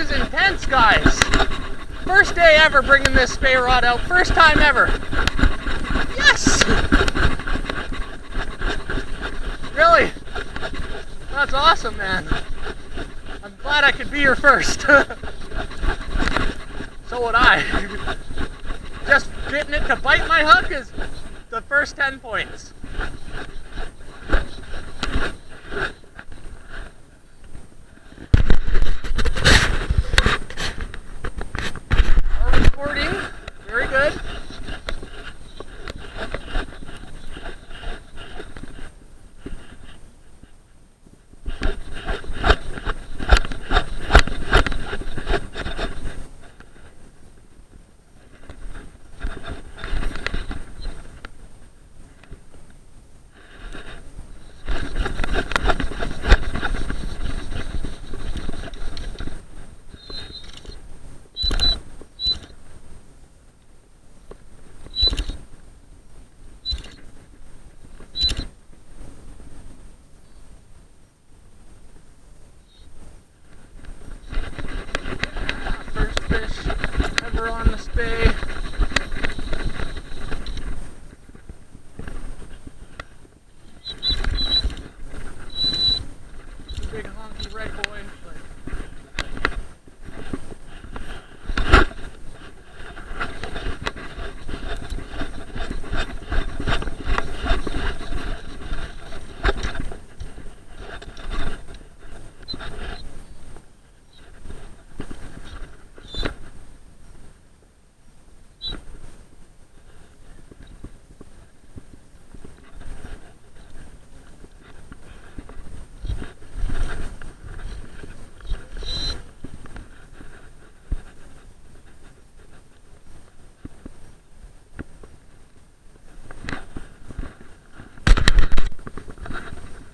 is intense, guys. First day ever bringing this spey rod out. First time ever. Yes! Really? That's awesome, man. I'm glad I could be here first. So would I. Just getting it to bite my hook is the first 10 points. Are recording. Very good. On the spey. Big honky red boy.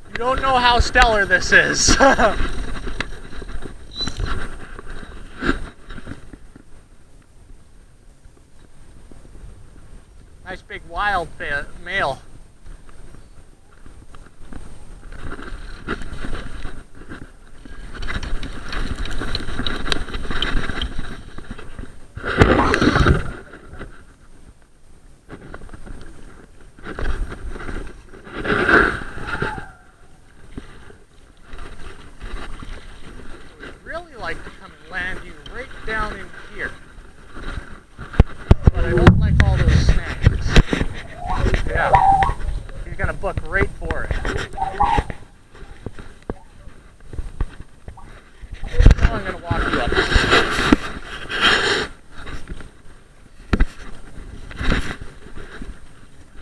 You don't know how stellar this is. Nice big wild male. Like to come and land you right down in here, but I don't like all those snags. Yeah, he's gonna book right for it. Now I'm gonna walk you up.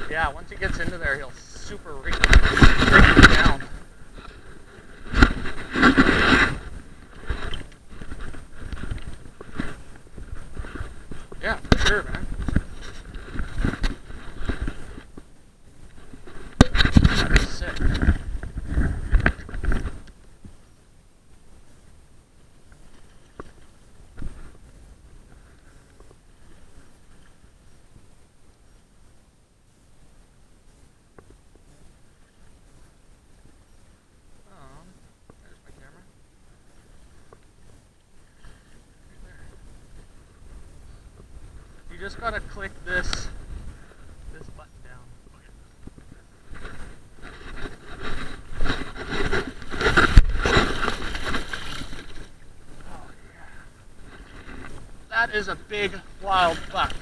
Yeah, once he gets into there, he'll super rake you down. Yeah, for sure, man. That's sick. There's my camera. You just gotta click this button down. Oh yeah. That is a big wild buck.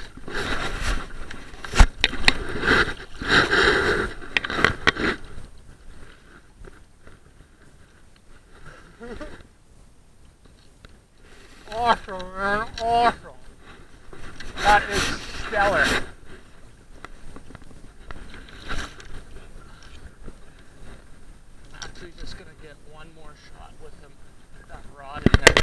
Awesome, man, awesome. That is stellar. I'm actually just gonna get one more shot with him, that rod in there.